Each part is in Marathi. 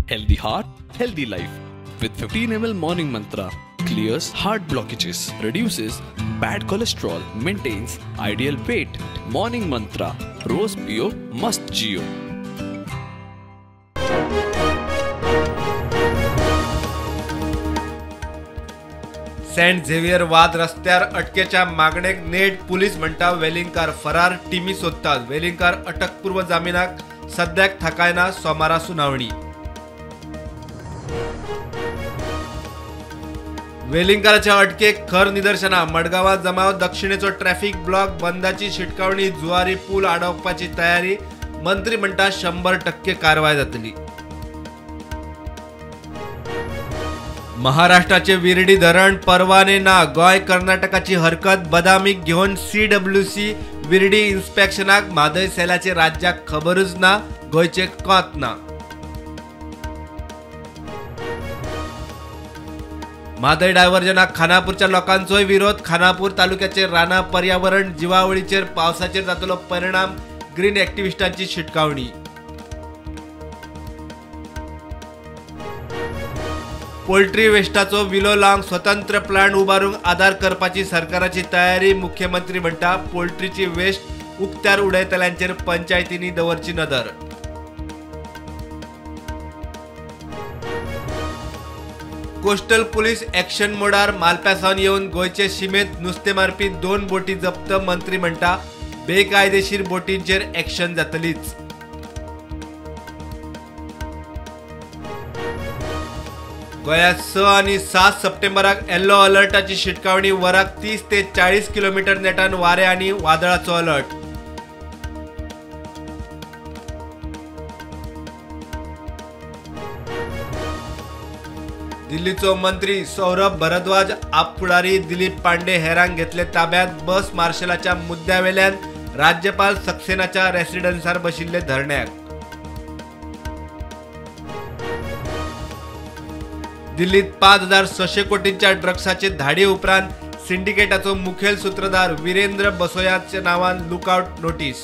Healthy heart, healthy life. With 15 ml morning mantra, clears heart blockages, reduces bad cholesterol, maintains ideal weight. Morning mantra, रोज पियो मस्त जियो. सेंट झेवियर वाद रस्त्यार अटकेच्या मागणेक नेट पुलीस म्हणटा वेलिंगकार फरार, टीमी सोदतात. वेलिंगकार अटकपूर्व जामिनाक सद्याक थाकायना, सोमारा सुनावणी. वेलिंगकाराच्या अटकेक खर निदर्शना. मडगांवां जमाव, दक्षिणेचो ट्रॅफिक ब्लॉक, बंदाची शिटकावणी, जुवारी पूल आडोवपाची तयारी. मंत्री म्हणटा 100% कारवाय जातली. महाराष्ट्राचे विर्डी धरण परवाने ना. गोय कर्नाटकाची हरकत. बदामीक घेऊन CWC विर्डी इन्स्पेक्शनाक. म्हादय सेलाचे राज्याक खबरूच ना, गोयचे कोत ना. म्हादय डायव्हर्जनाक खानापूरच्या लोकांचोय विरोध. खानापूर तालुक्याचे राना पर्यावरण जिवावळीचेर पावसाचेर जातलो परिणाम. ग्रीन ॲक्टिव्हिस्टांची शिटकावणी. पोल्ट्री वेस्टाचो विलो लावंक स्वतंत्र प्लांट उबारूंक आदार करपाची सरकाराची तयारी. मुख्यमंत्री म्हणटा पोल्ट्रीची वेस्ट उक्त्यार उडयतल्यांचेर पंचायतींनी दवरची नदर. कोस्टल पुलीस ॲक्शन मोडार. मालप्यासावन येवन गोयचे शिमेत नुस्तें मारपी 2 बोटी जप्त. मंत्री म्हणटा बेकायदेशीर बोटींचेर ॲक्शन जातलीच. गोंयांत 6 आनी 7 सप्टेंबराक येल्लो अलर्टाची शिटकावणी. वराक 30 ते 40 किलोमीटर नेटान वारे आनी वादळाचो अलर्ट. दिल्लीचो मंत्री सौरभ भरद्वाज आपफुडारी. दिलीप पांडे हेरांक घेतले ताब्यात. बस मार्शलाच्या मुद्द्यावेल्यान राज्यपाल सक्सेनाच्या रेसिडेन्सार बशिल्ले धरण्याक. दिल्लीत 5,600 कोटींच्या ड्रग्साचे धाडी उपरांत सिंडिकेटाचो मुखेल सूत्रधार वीरेंद्र बसोयाच्या नावान लुकआउट नोटीस.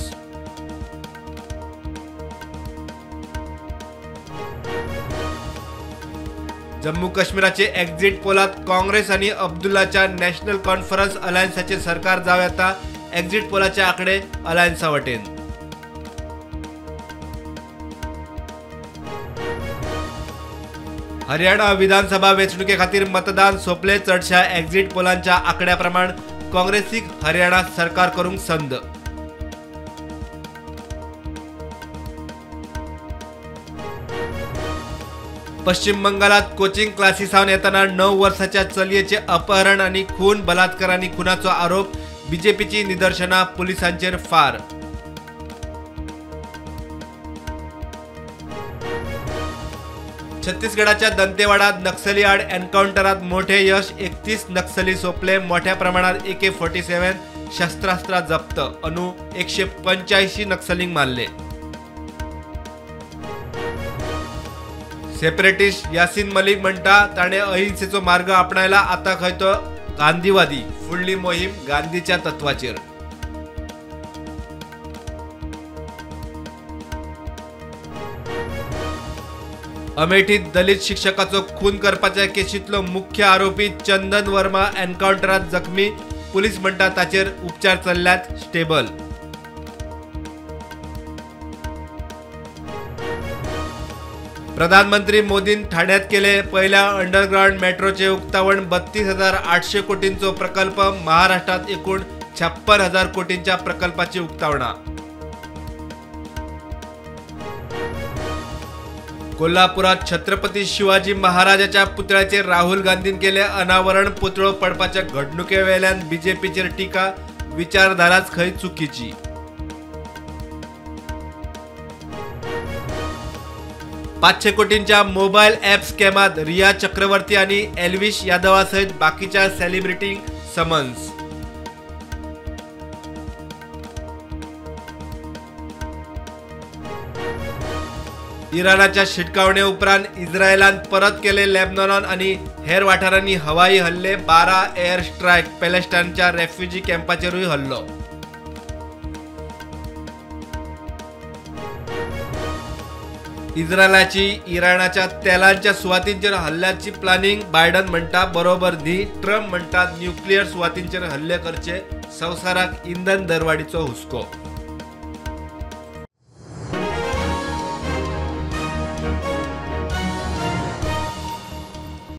जम्मू काश्मीराचे एक्झिट पोलात काँग्रेस आणि अब्दुल्लाच्या नॅशनल कॉन्फरन्स अलायन्साचे सरकार जाव येता. एक्झिट पोलाचे आकडे अलायन्सा वटेन. हरियाणा विधानसभा वेंचणुके खातीर मतदान सोंपले. चडशा एक्झिट पोलांच्या आंकड्या प्रमाण काँग्रेसीक हरियाणा सरकार करूंक संद. पश्चिम बंगालात कोचिंग क्लासीसावन येताना 9 वर्साच्या चलयेचे अपहरण आणि खून, बलात्कार आणि खुनाचो आरोप. बीजेपीची निदर्शना. पुलिसांचेर फार. छत्तीसगडाच्या दंतेवाडात नक्सली आड एन्काउंटरात मोठे यश. 31 नक्सली सोपले. मोठ्या प्रमाणात AK-47 शस्त्रास्त्रा जप्त. 185 नक्सलींक मारले. सेपरेटिस्ट यासीन मलिक म्हणटा ताणे अहिंसेचो मार्ग आपणायला. आता खंय तो गांधीवादी. फुडली मोहीम गांधीच्या तत्वाचेर. अमेठीत दलित शिक्षकाचो खून करपाच्या केशीतलो मुख्य आरोपी चंदन वर्मा एन्काउंटरात जखमी. पुलीस म्हणटा ताचेर उपचार चल्ल्यात. स्टेबल. प्रधानमंत्री मोदीन ठाण्यात केले पहिल्या अंडरग्राउंड मेट्रोचे उक्तावण. 32,800 कोटींचो प्रकल्प. महाराष्ट्रात एकूण 56,000 कोटींच्या प्रकल्पाची उक्तावणा. कोल्हापुरात छत्रपती शिवाजी महाराजाच्या पुतळ्याचे राहुल गांधीन केले अनावरण. पुतळो पडपाच्या घडणुकेवेल्यान बीजेपीचेर टीका. विचारधाराच खंय चुकीची. $500 कोटींच्या मोबाईल ॲप स्कॅमात रिया चक्रवर्ती आणि एल्विश यादवासहित बाकीच्या सेलिब्रिटींक समन्स. इराणाच्या शिटकावणे उपरांत इस्रायलान परत केले लेबनॉन आणि हेर वाठारांनी हवाई हल्ले. 12 एअर स्ट्रायक. पॅलेस्टाईनच्या रेफ्युजी कॅम्पाचेरूय हल्लो. इस्रायलाची इराणाच्या तेलांच्या सुवातींचेर हल्ल्याची प्लॅनिंग. बायडन म्हणटा बरोबर न्ही. ट्रम्प म्हणटात न्यूक्लियर सुवातींचेर हल्ले करचे. संवसाराक इंधन दरवाडीचो हुस्को.